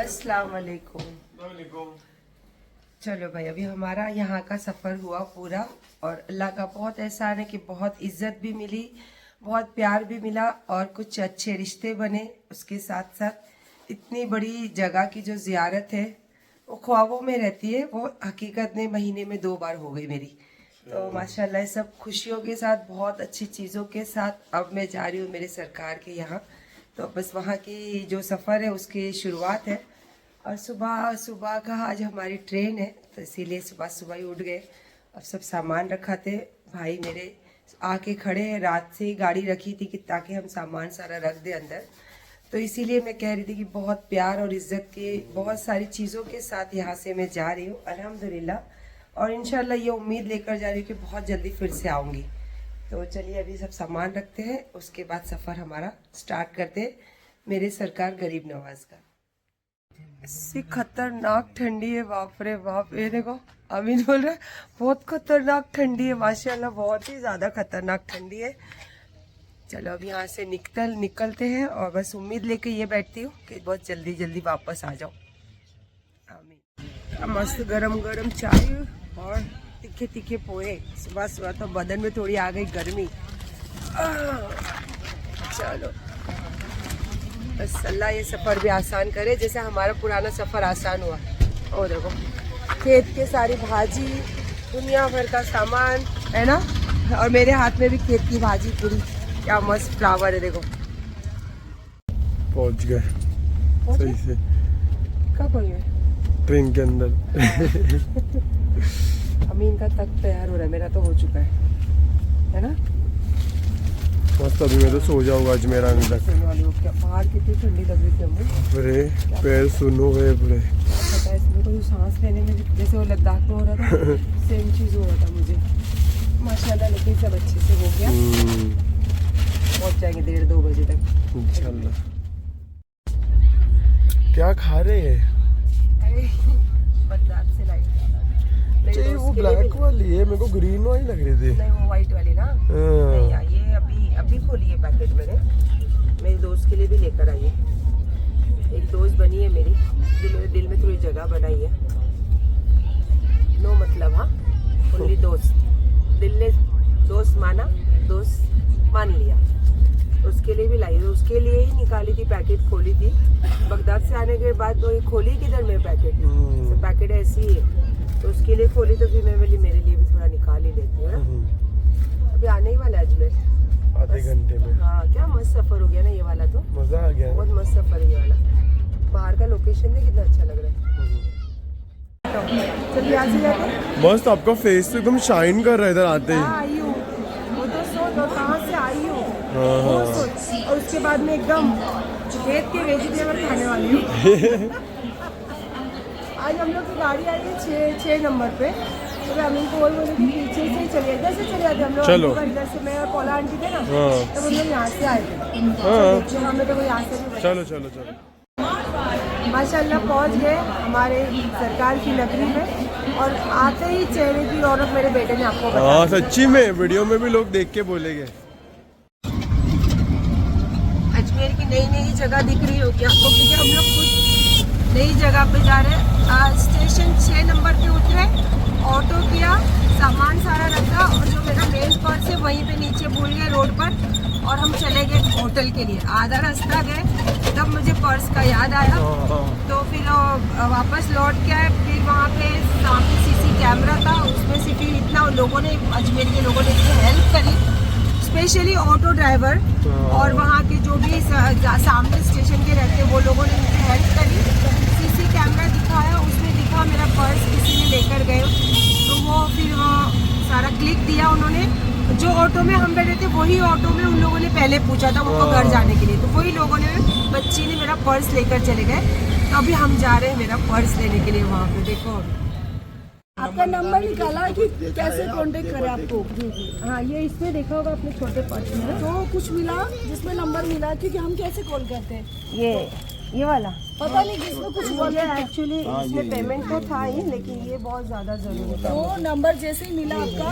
अस्सलाम वालेकुम। चलो भाई, अभी हमारा यहाँ का सफ़र हुआ पूरा और अल्लाह का बहुत एहसान है कि बहुत इज्जत भी मिली, बहुत प्यार भी मिला और कुछ अच्छे रिश्ते बने। उसके साथ साथ इतनी बड़ी जगह की जो ज़ियारत है वो ख्वाबों में रहती है, वो हकीकत में महीने में 2 बार हो गई मेरी। तो माशाल्लाह सब खुशियों के साथ, बहुत अच्छी चीज़ों के साथ अब मैं जा रही हूँ मेरे सरकार के यहाँ। तो बस वहाँ की जो सफ़र है उसकी शुरुआत है और सुबह सुबह का आज हमारी ट्रेन है, तो इसीलिए सुबह सुबह ही उठ गए। अब सब सामान रखा थे, भाई मेरे आके खड़े हैं, रात से ही गाड़ी रखी थी कि ताकि हम सामान सारा रख दें अंदर। तो इसीलिए मैं कह रही थी कि बहुत प्यार और इज्जत की बहुत सारी चीज़ों के साथ यहाँ से मैं जा रही हूँ अल्हम्दुलिल्लाह। और इंशाल्लाह ये उम्मीद लेकर जा रही हूँ कि बहुत जल्दी फिर से आऊँगी। तो चलिए अभी सब सामान रखते हैं, उसके बाद सफ़र हमारा स्टार्ट करते हैं मेरे सरकार गरीब नवाज का। इतनी खतरनाक ठंडी है, बाप रे बाप। ये देखो अमीन बोल रहा है बहुत खतरनाक ठंडी है, माशाल्लाह बहुत ही ज़्यादा खतरनाक ठंडी है। चलो अब यहाँ से निकलते हैं और बस उम्मीद लेके ये बैठती हूँ कि बहुत जल्दी जल्दी वापस आ जाओ। आमीन। मस्त गरम गरम चाय और तीखे तीखे पोहे, सुबह सुबह तो बदन में थोड़ी आ गई गर्मी। चलो बस अल्लाह ये सफ़र भी आसान करे जैसे हमारा पुराना सफ़र आसान हुआ। और देखो खेत के सारी भाजी, दुनिया भर का सामान है ना, और मेरे हाथ में भी खेत की भाजी पूरी, क्या मस्त फ्लावर है देखो। पहुंच गए सही से। कब पहुंचे? ट्रेन के अंदर। अमीन का तक तैयार हो रहा है, मेरा तो हो चुका है ना। मस्त, अभी मैं तो सो जाऊंगा अजमेर आने तक। बाहर कितनी ठंडी लग रही थी हमें। अरे पैर सुनो हुए पूरे। पता है इसमें कोई सांस लेने में भी जैसे वो लद्दाख में हो रहा था सेम चीज़ हो रहा था मुझे। माशाल्लाह लेकिन सब अच्छे से हो गया। पहुंच जाएंगे 1:30-2 बजे तक इंशाल्लाह। क्या खा रहे हैं? बगदाद से लाइट चाहिए वो ब्लैक वाली है, मेरे को ग्रीन वाली लग रही थी। नहीं वो वाइट वाली ना। नहीं यार, ये अभी खोली है पैकेट मैंने, मेरे दोस्त के लिए भी लेकर आई है। एक दोस्त बनी है मेरी जो मेरे दिल में थोड़ी जगह बनाई है। नो मतलब, हाँ ओनली दोस्त। दिल ने दोस्त माना, दोस्त मान लिया, तो उसके लिए भी लाई है। उसके लिए ही निकाली थी, पैकेट खोली थी बगदाद से आने के बाद। तो ये खोली किधर मेरे पैकेट, तो पैकेट ऐसी ही है, तो उसके लिए खोली। तो फिर मैं बोली मेरे लिए भी थोड़ा निकाल ही लेती हूँ ना। अभी आने ही वाला है अजमेर, आधे घंटे में। हाँ क्या मस्त सफर हो गया ना ये वाला, तो मजा आ गया। बहुत मस्त सफर है ये वाला। बाहर का लोकेशन में कितना अच्छा लग रहा है। चलिए यहाँ से जाते हैं। मस्त, आपका फेस तो एकदम शाइन कर रहा है इधर आते ही। आई हूँ वो तो सोच, और कहाँ से आई हूँ वो हाँ। सोच, और उसके बाद में एकदम खेत के वेजिटेबल खाने वाली हूँ। आज हम लोग की गाड़ी आई है 6 नंबर पे। तो हम इनको बोले कि पीछे से चले, इधर से चले जाते हम लोग। चलो। इधर से मैं और पौला आंटी थे ना, हाँ। तब हम लोग यहाँ से आए थे। हाँ। हमें तो यहाँ से भी चलो चलो चलो। माशाल्लाह पहुँच गए हमारे सरकार की नगरी में, और आते ही चेहरे की रौनक मेरे बेटे ने आपको बताया। हाँ सच्ची में, वीडियो में भी लोग देख के बोलेंगे। अजमेर की नई नई जगह दिख रही होगी आपको, क्योंकि हम लोग कुछ नई जगह पे जा रहे हैं। आज स्टेशन 6 नंबर पे उतरे, ऑटो किया, सामान सारा रखा, और जो मेरा मेन पर्स है वहीं पे नीचे भूल गए रोड पर, और हम चले गए होटल के लिए। आधा रास्ता गए तब मुझे पर्स का याद आया, तो फिर वापस लौट के आए। फिर वहाँ पे सामने सीसी कैमरा था, उसमें से फिर इतना लोगों ने, अजमेर के लोगों ने इतनी हेल्प करी, स्पेशली ऑटो ड्राइवर और वहाँ के जो भी सामने स्टेशन के रहते वो लोगों ने मुझे हेल्प करी। सीसी कैमरा दिखाया, उसमें दिखा मेरा पर्स किसी ने लेकर गए, तो वो फिर वो सारा क्लिक दिया उन्होंने। जो ऑटो में हम बैठे थे वही ऑटो में उन लोगों ने पहले पूछा था उनको घर जाने के लिए, तो वही लोगों ने, बच्ची ने मेरा पर्स लेकर चले गए। तो अभी हम जा रहे हैं मेरा पर्स लेने के लिए वहाँ पे। देखो आपका नंबर निकाला कि कैसे कांटेक्ट करें आपको। हाँ ये इसमें देखा होगा अपने छोटे पर्स में, तो कुछ मिला जिसमें नंबर मिला, क्योंकि हम कैसे कॉल करते हैं। ये ये वाला पता नहीं किसमें कुछ मुझे एक्चुअली इसमें पेमेंट तो था ही, लेकिन ये बहुत ज्यादा जरूरी था। वो नंबर जैसे ही मिला आपका,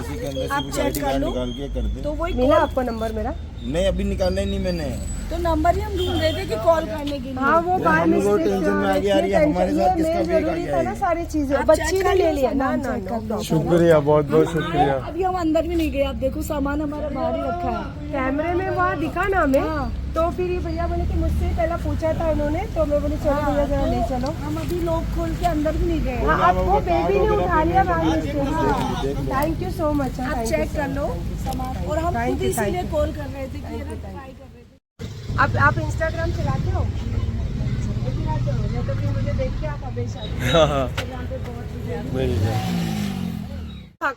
आप चेक कर लो, निकाल के कर दे। तो वही मिला आपको नंबर मेरा? नहीं अभी निकालना ही नहीं मैंने। तो नंबर ही हम ढूंढ रहे थे कि कॉल करने के लिए। हाँ वो बाय हम लोग मिस्टेक टेंशन में आ गया यार, ये हमारे साथ किसका मेरे फेक आ जरूरी गया था ना है। सारी चीजें, आप बच्ची check ने कर ले लो, लिया ना सामान ना check नो कर लो। प्रॉब्लम। शुक्रिया, बहुत बहुत शुक्रिया। अभी हम अंदर भी नहीं गए, आप देखो सामान हमारा बाहर ही रखा है। कैमरे में वहाँ दिखा ना हमें, हाँ। तो फिर ये भैया बोले कि मुझसे पहला पूछा था उन्होंने, तो मैं बोली चलो भैया जरा ले चलो। हम अभी लोग खोल के अंदर भी नहीं गए। हाँ आपको बेबी ने उठा लिया by mistake. Thank you so much. आप चेक कर लो सामान, और हम Thank खुद you, इसीलिए thank कॉल कर रहे थे कि ये ना ट्राई कर रहे थे। अब आप इंस्टाग्राम चलाते हो? नहीं चलाते हो, नहीं तो फिर मुझे देख के आप हमेशा इंस्टाग्राम पे बहुत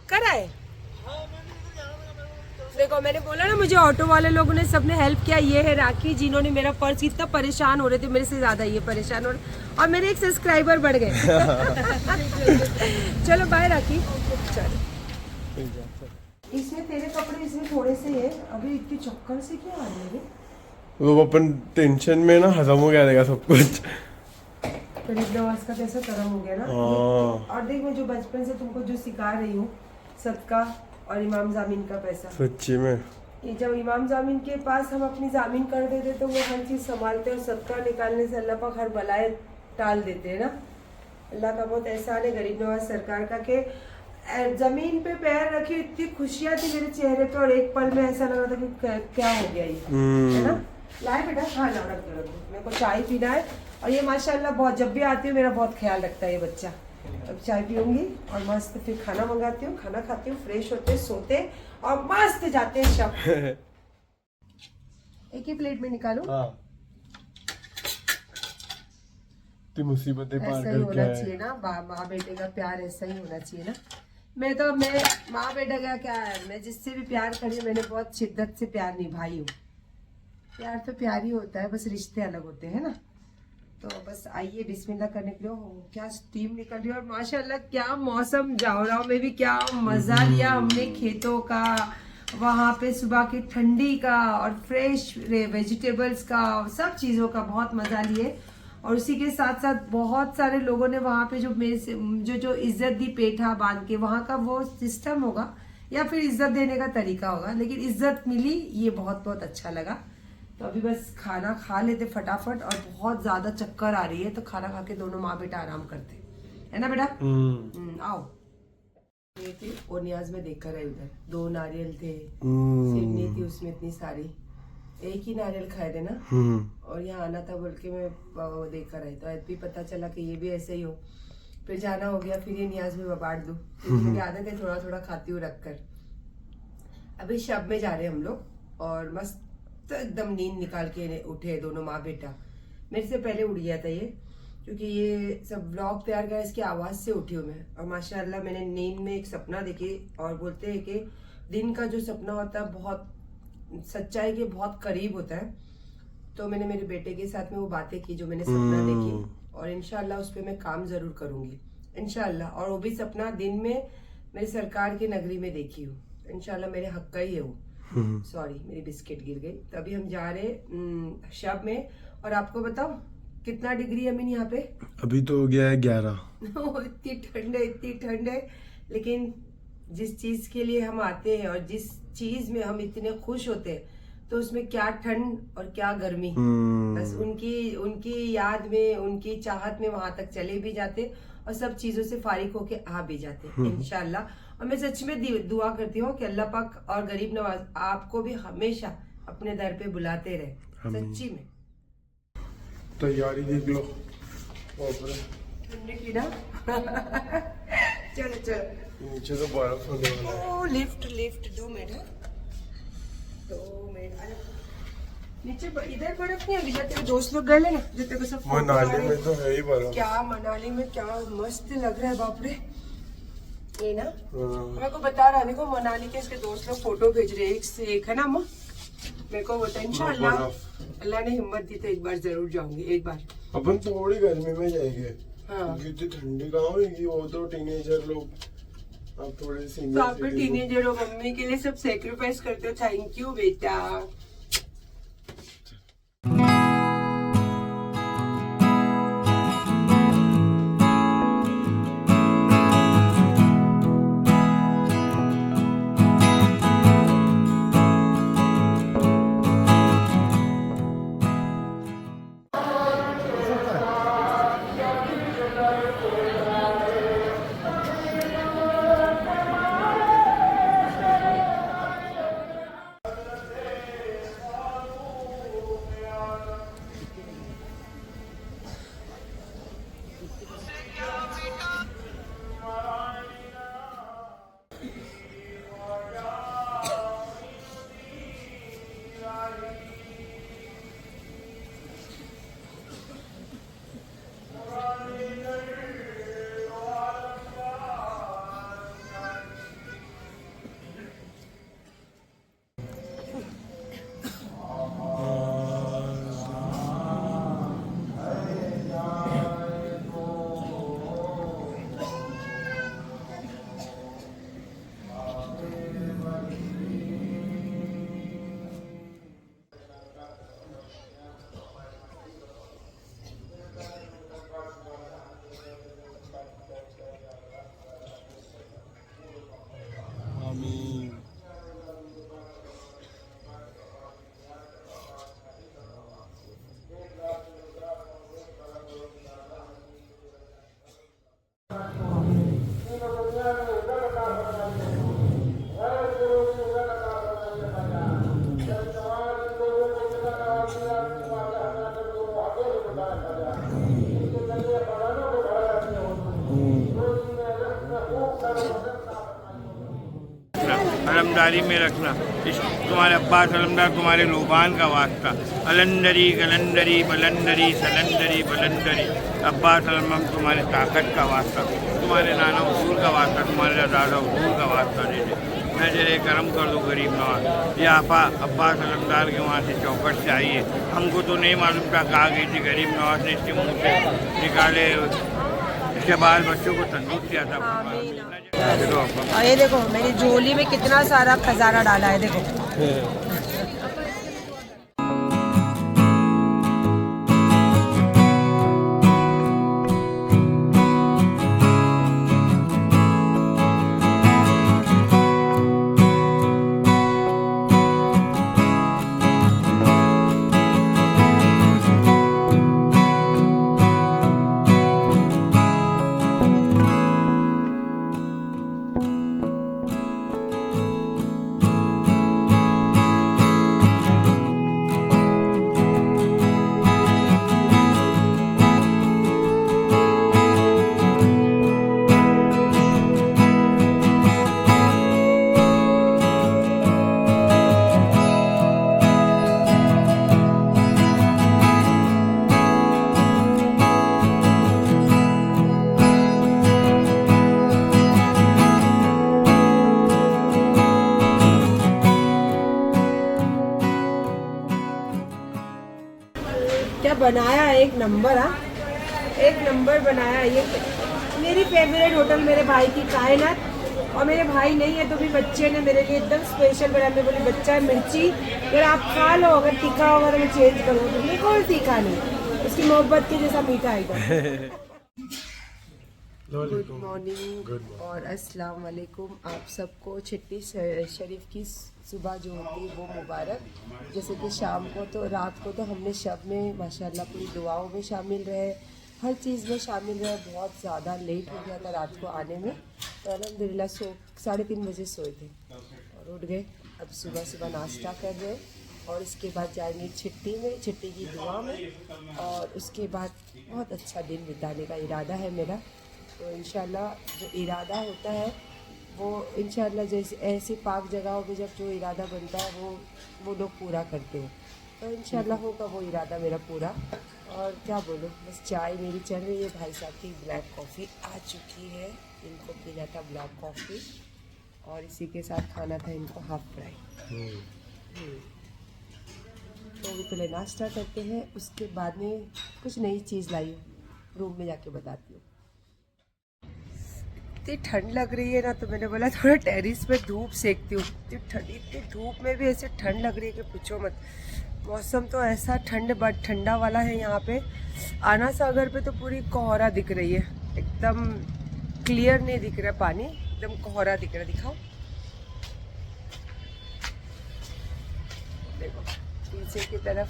कर आए। देखो मैंने बोला ना, मुझे ऑटो वाले लोगों ने सबने हेल्प किया। ये है राखी, जिन्होंने मेरा पर्स, इतना परेशान हो रहे थे मेरे से ज्यादा ये परेशान हो रहे, और मेरे एक सब्सक्राइबर बढ़ गए। चलो बाय राखी। चलो इसमें तेरे कपड़े इसमें थोड़े से है, अभी इतनी चक्कर से क्या आ रही है? वो अपन टेंशन में ना खत्म हो गया रहेगा सब कुछ। गरीब नवाज का कैसा कर्म हो गया ना। हाँ। और देख मैं जो बचपन से तुमको जो सिखा रही हूँ, सदका और इमाम जामीन का पैसा, सच्ची में कि जब इमाम जामीन के पास हम अपनी जामीन कर देते तो वो हर चीज संभालते, और सदका निकालने से अल्लाह पाक हर बलाए टाल देते हैं ना। अल्लाह का बहुत एहसान है गरीब नवाज सरकार का, कि जमीन पे पैर रखी, इतनी खुशियाँ थी मेरे चेहरे पे, और एक पल में ऐसा लग रहा था कि क्या हो गया ये, है ना। लाए बेटा, हाँ लाओ, रख दो, मेरे को चाय पीना है। और ये माशाल्लाह बहुत, जब भी आती हूँ मेरा बहुत ख्याल रखता है ये बच्चा। अब चाय पीऊंगी और मस्त फिर खाना मंगाती हूँ, खाना खाती हूँ, फ्रेश होते सोते और मस्त जाते हैं शब। एक ही प्लेट में निकालो। हाँ। इतनी मुसीबतें पार ऐसा ही करके होना आए। चाहिए ना, माँ बेटे का प्यार ऐसा ही होना चाहिए ना। मैं माँ बेटा का क्या है, मैं जिससे भी प्यार करी मैंने बहुत शिद्दत से प्यार निभाई हूँ। प्यार तो प्यार ही होता है, बस रिश्ते अलग होते हैं ना। तो बस आइए बिस्मिल्लाह करने के लिए। क्या स्टीम निकल रही है, और माशाल्लाह क्या मौसम, जावराव में भी क्या मजा लिया हमने खेतों का, वहाँ पे सुबह की ठंडी का और फ्रेश वेजिटेबल्स का, सब चीज़ों का बहुत मजा लिए। और उसी के साथ साथ बहुत सारे लोगों ने वहाँ पे जो मेरे से जो इज्जत दी पेठा बांध के, वहाँ का वो सिस्टम होगा या फिर इज्जत देने का तरीका होगा, लेकिन इज्जत मिली, ये बहुत बहुत अच्छा लगा। तो अभी बस खाना खा लेते फटाफट, और बहुत ज्यादा चक्कर आ रही है, तो खाना खा के दोनों माँ बेटा आराम करते, है ना बेटा। आओ। ये थी और नियाज में देख कर है, उधर 2 नारियल थे, सिवनी थी उसमें इतनी सारी, एक ही नारियल खाए थे ना। और यहाँ आना था बोल के मैं वो देख कर आई, तो आज भी पता चला कि ये भी ऐसे ही हो। फिर जाना हो गया, फिर ये नियाज में बांट दूं, मुझे आदत है थोड़ा थोड़ा खाती हूँ रख कर। अभी शब में जा रहे हैं हम लोग, और मस्त तो एकदम नींद निकाल के उठे दोनों माँ बेटा। मेरे से पहले उठ गया था ये, क्योंकि ये सब व्लॉग तैयार किया, इसकी आवाज से उठी हूँ मैं। और माशाल्लाह मैंने नींद में एक सपना देखी, और बोलते हैं कि दिन का जो सपना होता है बहुत सच्चाई के बहुत करीब होता है। तो मैंने मेरे बेटे के साथ में वो बातें की जो मैंने सपना देखी, और इंशाल्लाह उस पर मैं काम जरूर करूंगी इंशाल्लाह। और वो भी सपना दिन में मेरी सरकार की नगरी में देखी हूँ, इंशाल्लाह मेरे हक का ही है वो। सॉरी मेरी बिस्किट गिर गई। तो अभी हम जा रहे शब में। और आपको बताओ कितना डिग्री है अमीन यहाँ पे? अभी तो हो गया है 11। इतनी ठंड है, इतनी ठंड है, लेकिन जिस चीज के लिए हम आते हैं और जिस चीज में हम इतने खुश होते हैं, तो उसमें क्या ठंड और क्या गर्मी। बस उनकी याद में, उनकी चाहत में वहां तक चले भी जाते, और सब चीजों से फारिग होके आ भी जाते इंशाल्लाह। और मैं सच में दुआ करती हूँ कि अल्लाह पाक और गरीब नवाज आपको भी हमेशा अपने दर पे बुलाते रहे, सच्ची में। तैयारी देख लो ठंडे की ना। चलो चलो, नीचे तो बर्फ होने वाला है। ओ लिफ्ट 2 मिनट, 2 मिनट। नीचे इधर बर्फ नहीं, अभी तेरे दोस्त लोग गए ना, जो तेरे को सब फोटो आ मनाली रहे में तो है ही बर्फ। क्या मनाली में क्या मस्त लग रहा है, बाप रे। ये ना हाँ। मेरे को बता रहा है, देखो मनाली के इसके दोस्त लोग फोटो भेज रहे हैं, एक से एक, है ना अम्मा। मेरे को बता, इंशाल्लाह अल्लाह ने हिम्मत दी तो एक बार जरूर जाऊंगी, एक बार। अपन थोड़ी गर्मी में जाएंगे, हाँ। क्योंकि इतनी ठंडी कहाँ होगी, वो तो टीनेजर लोग, अब थोड़े तो सीनियर आप भी टीनेजर हो, मम्मी के लिए सब सेक्रीफाइस करते हो, थैंक यू बेटा। अलमदारी में रखना। इस तुम्हारे अब्बास अलमदार तुम्हारे लोबान का वास्ता। अलंदरी गलंदरी बलंदरी सलंदरी बलंदरी अब्बास अलमदार तुम्हारे ताकत का वास्ता, तुम्हारे नाना हुजूर का वास्ता, तुम्हारे दादा हुजूर का वास्ता दे दे। मैं जरे करम कर दो गरीब नवाज। ये आपा अब्बास अलमदार के वहाँ से चौकट से आई है, हमको तो नहीं मालूम था कहाँ गई थी। गरीब नवाज ने इसके मुँह से निकाले, इसके बाल बच्चों को तंदुरुस्त किया था। और ये देखो मेरी झोली में कितना सारा खजाना डाला है, देखो। क्या बनाया, एक नंबर। एक नंबर बनाया। ये मेरी फेवरेट होटल मेरे भाई की कायनात, और मेरे भाई नहीं है तो भी बच्चे ने मेरे लिए एकदम स्पेशल बनाया। मैं बोली बच्चा है मिर्ची अगर आप खा लो, अगर तीखा होगा तो मैं चेंज करूँगा, तो मेरे को तीखा नहीं, उसकी मोहब्बत के जैसा मीठा आएगा। गुड मॉर्निंग और अस्सलाम वालेकुम। आप सबको छठी शरीफ की सुबह जो होती है वो मुबारक। जैसे कि शाम को तो रात को तो हमने शब में माशाल्लाह पूरी दुआओं में शामिल रहे, हर चीज़ में शामिल रहे। बहुत ज़्यादा लेट हो गया था रात को आने में, तो अल्हम्दुलिल्लाह 3:30 बजे सोए थे और उठ गए। अब सुबह सुबह नाश्ता कर रहे और इसके बाद जाएंगे छठी में, छठी की दुआ में, और उसके बाद बहुत अच्छा दिन बिताने का इरादा है मेरा। तो इंशाल्लाह जो इरादा होता है वो इंशाल्लाह जैसे ऐसी पाक जगहों में जब जो इरादा बनता है वो लोग पूरा करते हैं, तो इंशाल्लाह होगा वो इरादा मेरा पूरा। और क्या बोलूँ, बस चाय मेरी चल रही है। भाई साहब की ब्लैक कॉफ़ी आ चुकी है, इनको पीना था ब्लैक कॉफ़ी, और इसी के साथ खाना था इनको हाफ फ्राई। तो अभी पहले नाश्ता करते हैं, उसके बाद में कुछ नई चीज़ लाई हूँ, रूम में जाके बताती हूँ। इतनी ठंड लग रही है ना, तो मैंने बोला थोड़ा टेरिस पे धूप सेकती हूँ। इतनी धूप में भी ऐसे ठंड लग रही है कि पूछो मत। मौसम तो ऐसा ठंडा वाला है यहाँ पे। आना सागर पे तो पूरी कोहरा दिख रही है, एकदम क्लियर नहीं दिख रहा पानी, एकदम कोहरा दिख रहा है। दिखाओ, देखो पीछे की तरफ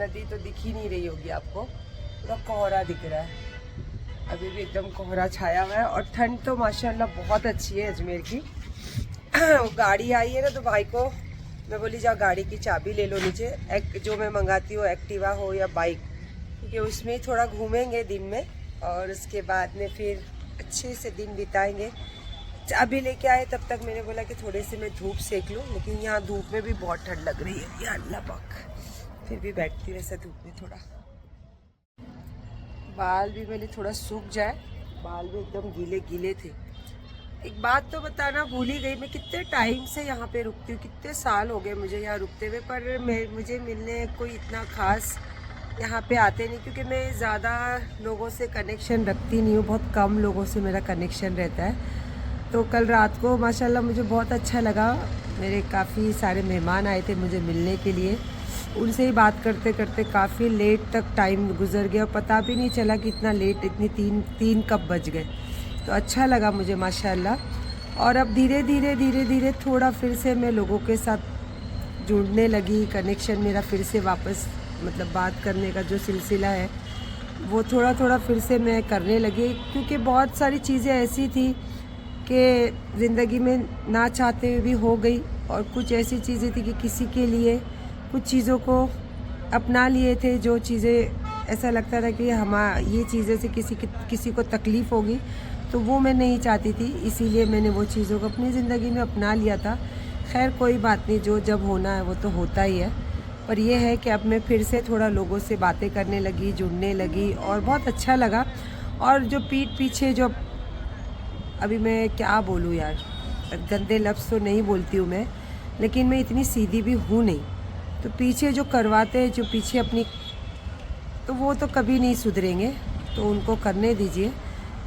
नदी तो दिख ही नहीं रही होगी आपको, पूरा कोहरा दिख रहा है। अभी भी एकदम कोहरा छाया हुआ है, और ठंड तो माशाल्लाह बहुत अच्छी है अजमेर की। गाड़ी आई है ना, तो भाई को मैं बोली जाओ गाड़ी की चाबी ले लो नीचे, जो मैं मंगाती हूँ एक्टिवा हो या बाइक, क्योंकि उसमें थोड़ा घूमेंगे दिन में और उसके बाद में फिर अच्छे से दिन बिताएंगे। चाबी लेके आए तब तक मैंने बोला कि थोड़े से मैं धूप सेक लूँ, लेकिन यहाँ धूप में भी बहुत ठंड लग रही है। या अल्लाह पाक, फिर भी बैठती हूँ ऐसा धूप में। थोड़ा बाल भी मैंने थोड़ा सूख जाए, बाल भी एकदम गीले गीले थे। एक बात तो बताना भूल ही गई, मैं कितने टाइम से यहाँ पे रुकती हूँ, कितने साल हो गए मुझे यहाँ रुकते हुए, पर मुझे मिलने कोई इतना ख़ास यहाँ पे आते नहीं, क्योंकि मैं ज़्यादा लोगों से कनेक्शन रखती नहीं हूँ, बहुत कम लोगों से मेरा कनेक्शन रहता है। तो कल रात को माशाल्लाह मुझे बहुत अच्छा लगा, मेरे काफ़ी सारे मेहमान आए थे मुझे मिलने के लिए, उनसे ही बात करते करते काफ़ी लेट तक टाइम गुजर गया और पता भी नहीं चला कि इतना लेट, इतनी तीन कब बज गए। तो अच्छा लगा मुझे माशाल्लाह। और अब धीरे धीरे थोड़ा फिर से मैं लोगों के साथ जुड़ने लगी, कनेक्शन मेरा फिर से वापस, मतलब बात करने का जो सिलसिला है वो थोड़ा फिर से मैं करने लगी, क्योंकि बहुत सारी चीज़ें ऐसी थी कि ज़िंदगी में ना चाहते हुए भी हो गई, और कुछ ऐसी चीज़ें थी कि किसी के लिए कुछ चीज़ों को अपना लिए थे, जो चीज़ें ऐसा लगता था कि ये चीज़ें से किसी को तकलीफ़ होगी, तो वो मैं नहीं चाहती थी, इसीलिए मैंने वो चीज़ों को अपनी ज़िंदगी में अपना लिया था। खैर कोई बात नहीं, जो जब होना है वो तो होता ही है। पर ये है कि अब मैं फिर से थोड़ा लोगों से बातें करने लगी, जुड़ने लगी और बहुत अच्छा लगा। और जो पीठ पीछे जो, अभी मैं क्या बोलूँ यार, गंदे लफ्ज़ तो नहीं बोलती हूँ मैं, लेकिन मैं इतनी सीधी भी हूँ नहीं। तो पीछे जो करवाते हैं, जो पीछे अपनी, तो वो तो कभी नहीं सुधरेंगे, तो उनको करने दीजिए।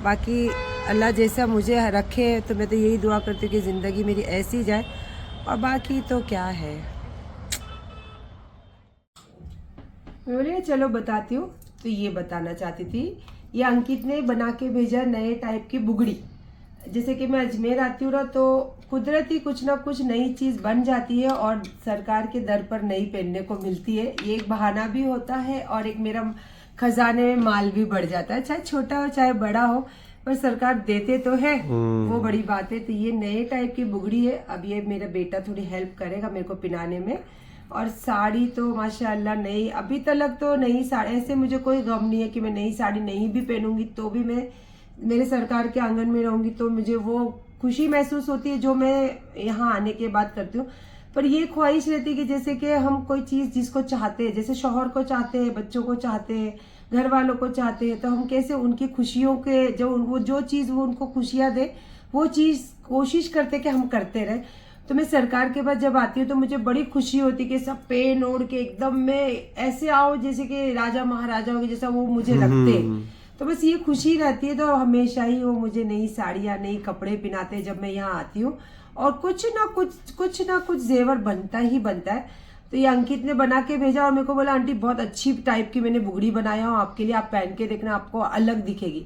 बाकी अल्लाह जैसा मुझे रखे, तो मैं तो यही दुआ करती हूँ कि ज़िंदगी मेरी ऐसी जाए, और बाकी तो क्या है। मैं बोली चलो बताती हूँ। तो ये बताना चाहती थी, ये अंकित ने बना के भेजा नए टाइप की बुगड़ी। जैसे कि मैं अजमेर आती हूँ ना, तो कुदरती कुछ ना कुछ नई चीज़ बन जाती है और सरकार के दर पर नई पहनने को मिलती है। ये एक बहाना भी होता है और एक मेरा खजाने में माल भी बढ़ जाता है, चाहे छोटा हो चाहे बड़ा हो, पर सरकार देते तो है, वो बड़ी बात है। तो ये नए टाइप की बुगड़ी है। अब ये मेरा बेटा थोड़ी हेल्प करेगा मेरे को पिनाने में। और साड़ी तो माशाल्लाह नई, अभी तक तो नई साड़ी, ऐसे मुझे कोई गम नहीं है कि मैं नई साड़ी नहीं भी पहनूंगी तो भी मैं मेरे सरकार के आंगन में रहूंगी, तो मुझे वो खुशी महसूस होती है जो मैं यहाँ आने के बाद करती हूँ। पर ये ख्वाहिश रहती है कि जैसे कि हम कोई चीज़ जिसको चाहते हैं, जैसे शौहर को चाहते हैं, बच्चों को चाहते हैं, घर वालों को चाहते हैं, तो हम कैसे उनकी खुशियों के जो चीज़ वो उनको खुशियाँ दे, वो चीज़ कोशिश करते कि हम करते रहे। तो मैं सरकार के पास जब आती हूँ तो मुझे बड़ी खुशी होती कि सब पेन ओढ़ के एकदम मैं ऐसे आओ जैसे कि राजा महाराजाओं के जैसा वो मुझे लगते हैं। तो बस ये खुशी रहती है। तो हमेशा ही वो मुझे नई साड़ियाँ, नई कपड़े पहनाते हैं जब मैं यहाँ आती हूँ, और कुछ ना कुछ जेवर बनता ही बनता है। तो ये अंकित ने बना के भेजा और मेरे को बोला आंटी बहुत अच्छी टाइप की मैंने बुगड़ी बनाया हूँ आपके लिए, आप पहन के देखना, आपको अलग दिखेगी।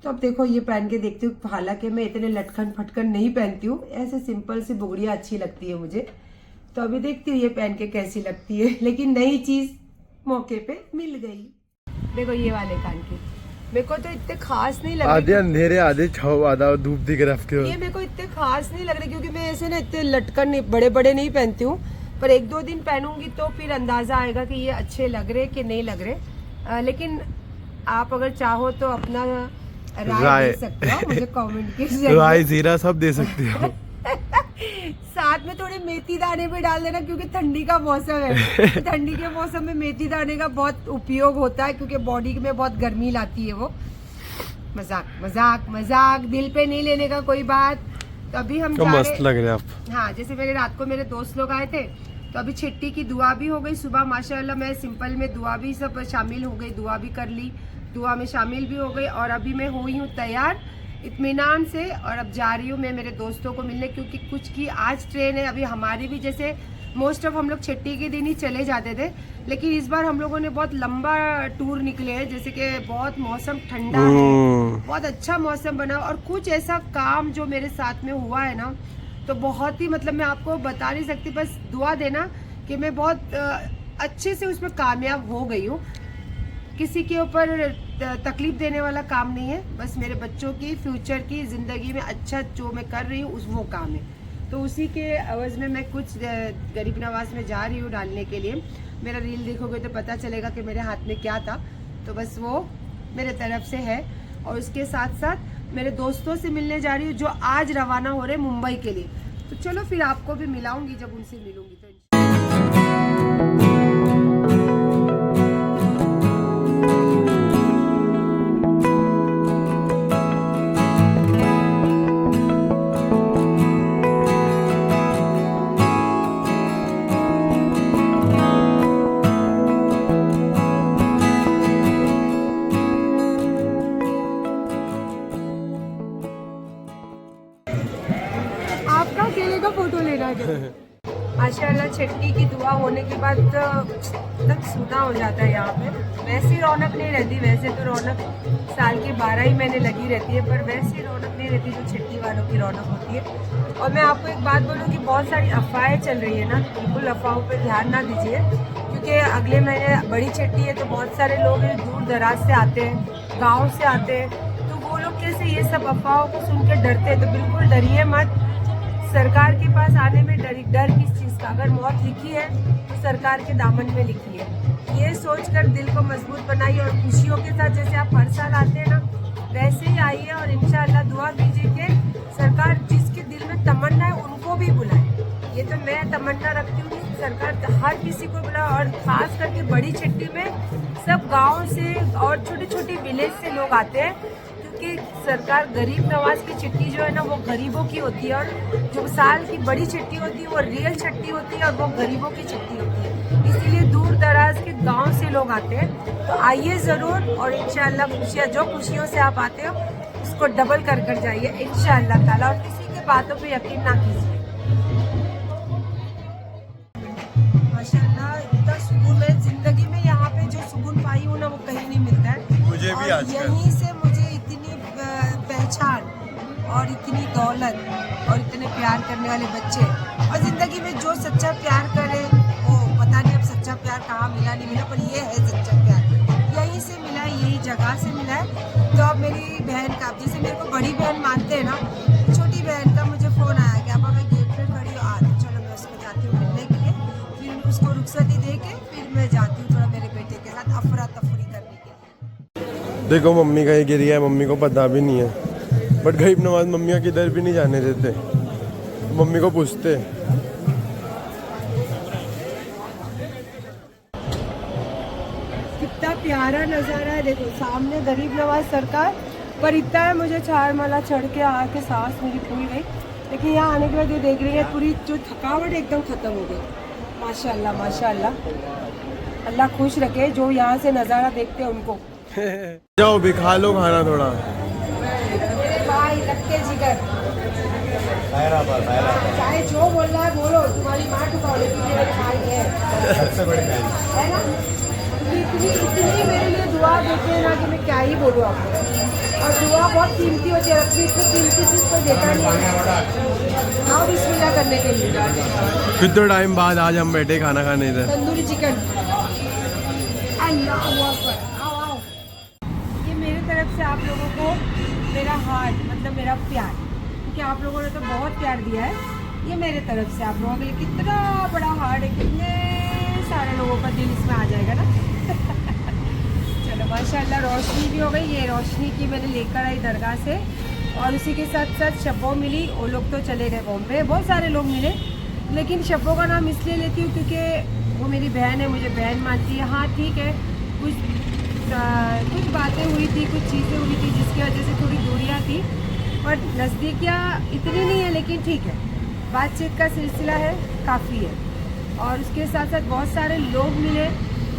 तो अब देखो ये पहन के देखती हूँ। हालांकि मैं इतने लटकन फटकन नहीं पहनती हूँ, ऐसे सिंपल सी बुगड़ियाँ अच्छी लगती है मुझे। तो अभी देखती हूँ ये पहन के कैसी लगती है, लेकिन नई चीज मौके पे मिल गई। देखो ये वाले कान के मेरे को तो इतने खास नहीं लग रहे, आधे अंधेरे आधे छाव आधा धूप दिख रहा है। ये मेरे को इतने खास नहीं लग रहे क्योंकि मैं ऐसे ना इतने लटकन बड़े बड़े नहीं पहनती हूँ, पर एक दो दिन पहनूंगी तो फिर अंदाजा आएगा कि ये अच्छे लग रहे कि नहीं लग रहे। लेकिन आप अगर चाहो तो अपना राय दे सकते हो मुझे कमेंट के जरिए। राय जीरा सब दे सकते हो। साथ में थोड़े मेथी दाने भी डाल देना क्योंकि ठंडी का मौसम है। ठंडी के मौसम में मेथी दाने का बहुत उपयोग होता है क्योंकि बॉडी में बहुत गर्मी लाती है वो। मजाक मजाक मजाक, दिल पे नहीं लेने का कोई बात। तो अभी हम जा मस्त लग रहे आप। हाँ, जैसे मेरे रात को मेरे दोस्त लोग आए थे तो अभी छिट्टी की दुआ भी हो गई सुबह माशाल्लाह। मैं सिंपल में दुआ भी सब शामिल हो गई, दुआ भी कर ली, दुआ में शामिल भी हो गई। और अभी मैं हुई हूँ तैयार इत्मीनान से और अब जा रही हूँ मैं मेरे दोस्तों को मिलने, क्योंकि कुछ की आज ट्रेन है। अभी हमारी भी जैसे मोस्ट ऑफ हम लोग छुट्टी के दिन ही चले जाते थे, लेकिन इस बार हम लोगों ने बहुत लंबा टूर निकले हैं। जैसे कि बहुत मौसम ठंडा है, बहुत अच्छा मौसम बना और कुछ ऐसा काम जो मेरे साथ में हुआ है ना, तो बहुत ही मतलब मैं आपको बता नहीं सकती। बस दुआ देना कि मैं बहुत अच्छे से उसमें कामयाब हो गई हूँ। किसी के ऊपर तकलीफ देने वाला काम नहीं है, बस मेरे बच्चों की फ्यूचर की ज़िंदगी में अच्छा जो मैं कर रही हूँ उस वो काम है। तो उसी के अवज़ में मैं कुछ गरीब नवाज में जा रही हूँ डालने के लिए। मेरा रील देखोगे तो पता चलेगा कि मेरे हाथ में क्या था। तो बस वो मेरे तरफ से है और उसके साथ साथ मेरे दोस्तों से मिलने जा रही हूँ जो आज रवाना हो रहे मुंबई के लिए। तो चलो फिर आपको भी मिलाऊंगी जब उनसे मिलूंगी तो। फोटो लेना है माशाल्लाह। छठी की दुआ होने के बाद तक सूना हो जाता है यहाँ पे। वैसी रौनक नहीं रहती, वैसे तो रौनक साल के 12 ही महीने लगी रहती है, पर वैसी रौनक नहीं रहती जो छठी वालों की रौनक होती है। और मैं आपको एक बात बोलूँ कि बहुत सारी अफवाहें चल रही है ना, बिल्कुल अफवाहों पे ध्यान ना दीजिए, क्योंकि अगले महीने बड़ी छठी है तो बहुत सारे लोग दूर दराज से आते हैं, गाँव से आते हैं, तो वो लोग कैसे ये सब अफवाहों को सुन के डरते हैं। तो बिल्कुल डरिए मत। सरकार के पास आने में डर किस चीज़ का? अगर मौत लिखी है तो सरकार के दामन में लिखी है। ये सोचकर दिल को मजबूत बनाइए और खुशियों के साथ जैसे आप हर साल आते हैं ना, वैसे ही आइए और इंशाअल्लाह दुआ कीजिए कि सरकार जिसके दिल में तमन्ना है उनको भी बुलाए। ये तो मैं तमन्ना रखती हूँ कि सरकार हर किसी को बुला, और खास करके बड़ी छुट्टी में सब गाँव से और छोटे छोटे विलेज से लोग आते हैं, क्योंकि सरकार गरीब नवाज की छुट्टी जो है ना वो गरीबों की होती है, और जो साल की बड़ी छुट्टी होती है वो रियल छुट्टी होती है और वो गरीबों की छुट्टी होती है। इसीलिए दूर दराज के गांव से लोग आते हैं। तो आइए ज़रूर, और इंशाल्लाह खुशियाँ जो खुशियों से आप आते हो उसको डबल कर कर जाइए इंशाल्लाह ताला, और किसी के बातों पे यकीन ना कीजिए। माशाल्लाह इतना सुकून, मैं जिंदगी में यहाँ पे जो सुकून पाई हूँ ना वो कहीं नहीं मिलता है। मुझे भी और यहीं से मुझे इतनी पहचान और इतनी दौलत और इतने प्यार करने वाले बच्चे, और जिंदगी में जो सच्चा प्यार करे वो पता नहीं अब सच्चा प्यार कहाँ मिला नहीं मिला, पर ये है सच्चा प्यार, यहीं से मिला है, यही जगह से मिला है। तो अब मेरी बहन का, जैसे मेरे को बड़ी बहन मानते हैं ना, छोटी बहन का मुझे फ़ोन आया कि आपा मैं गेट पे खड़ी हूँ, आ तो चलो मैं उसको जाती हूँ मिलने के लिए। फिर उसको रुखसती दे के फिर मैं जाती हूँ थोड़ा मेरे बेटे के साथ अफरा तफरी करने के लिए। देखो मम्मी का ये गिरी है, मम्मी को पता भी नहीं है, बट गरीब नवाज मम्मियाँ किधर भी नहीं जाने देते, मम्मी को पूछते। कितना प्यारा नज़ारा है, देखो सामने गरीब नवाज सरकार, पर इतना है मुझे चारमाला चढ़ के आके सांस मेरी फूल गई, लेकिन यहाँ आने के बाद ये देख रही है पूरी जो थकावट एकदम ख़त्म हो गई। माशाल्लाह माशाल्लाह, अल्लाह खुश रखे जो यहाँ से नज़ारा देखते हैं उनको। जाओ भी खा लो खाना थोड़ा। मेरे भाई लक्के जिगर, चाहे जो बोल रहा है बोलो, तुम्हारी माँ टुकाओ, लेकिन मेरे भाई है ना। इतनी मेरे लिए दुआ देते हैं ना कि मैं क्या ही बोलूँ आपको, और दुआ बहुत कीमती होती है, अपनी इतनी कीमती चीज़ को देता नहीं है। आओ बिस्मिल्लाह करने के लिए। कितने टाइम बाद आज हम बैठे खाना खाने इधर। तंदूरी चिकन, अल्लाहू अकबर। आओ आओ, ये मेरी तरफ से आप लोगों को मेरा हार्ट, मतलब मेरा प्यार, क्योंकि आप लोगों ने तो बहुत प्यार दिया है, ये मेरे तरफ से आप लोगों के लिए कितना बड़ा हार्ट है, कितने सारे लोगों का दिल इसमें आ जाएगा ना। चलो माशाल्लाह, रोशनी भी हो गई, ये रोशनी की मैंने लेकर आई दरगाह से, और उसी के साथ साथ शब्बो मिली, वो लोग तो चले गए बॉम्बे, बहुत सारे लोग मिले, लेकिन शब्बो का नाम इसलिए लेती हूँ क्योंकि वो मेरी बहन है, मुझे बहन मानती है। हाँ ठीक है, कुछ बातें हुई थी, कुछ चीज़ें हुई थी जिसकी वजह से थोड़ी दूरियाँ थी, पर नज़दीकियाँ इतनी नहीं है, लेकिन ठीक है, बातचीत का सिलसिला है, काफ़ी है। और उसके साथ साथ बहुत सारे लोग मिले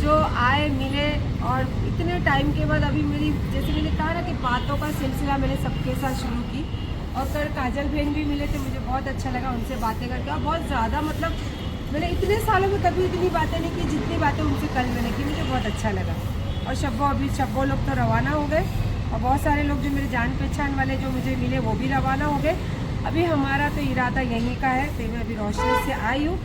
जो आए मिले, और इतने टाइम के बाद अभी मेरी, जैसे मैंने कहा ना कि बातों का सिलसिला मैंने सबके साथ शुरू की, और कल काजल बहन भी मिले थे, मुझे बहुत अच्छा लगा उनसे बातें करके, और बहुत ज़्यादा, मतलब मैंने इतने सालों में कभी इतनी बातें नहीं की जितनी बातें उनसे कल मैंने की, मुझे बहुत अच्छा लगा। और शब्बो लोग तो रवाना हो गए, और बहुत सारे लोग जो मेरे जान पहचान वाले जो मुझे मिले वो भी रवाना हो गए। अभी हमारा तो इरादा यहीं का है, तो मैं अभी रोशनी से आई हूँ,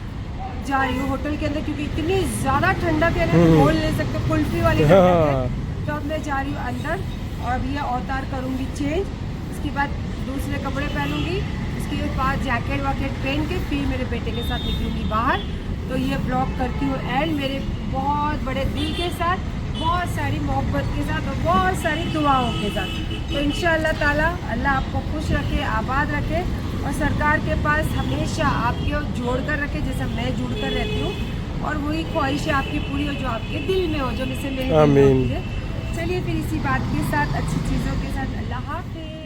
जा रही हूँ होटल के अंदर, क्योंकि इतनी ज़्यादा ठंडक है ना, बोल नहीं सकते, कुल्फी वाली ठंडक है। तो अब मैं जा रही हूँ अंदर, और अभी अवतार करूँगी चेंज, उसके बाद दूसरे कपड़े पहनूँगी, उसके बाद जैकेट वैकेट पहन के फिर मेरे बेटे के साथ निकलूँगी बाहर। तो ये ब्लॉग करती हूँ एंड मेरे बहुत बड़े दिल के साथ, बहुत सारी मोहब्बत के साथ, और बहुत सारी दुआओं के साथ। तो इंशाअल्लाह ताला अल्लाह आपको खुश रखे, आबाद रखे, और सरकार के पास हमेशा आपके जोड़ कर रखे, जैसा मैं जुड़ कर रहती हूँ, और वही ख्वाहिशें आपकी पूरी हो जो आपके दिल में हो, जो जैसे मेरे दिल में होती है। चलिए फिर इसी बात के साथ, अच्छी चीज़ों के साथ, अल्लाह हाफ़िज़।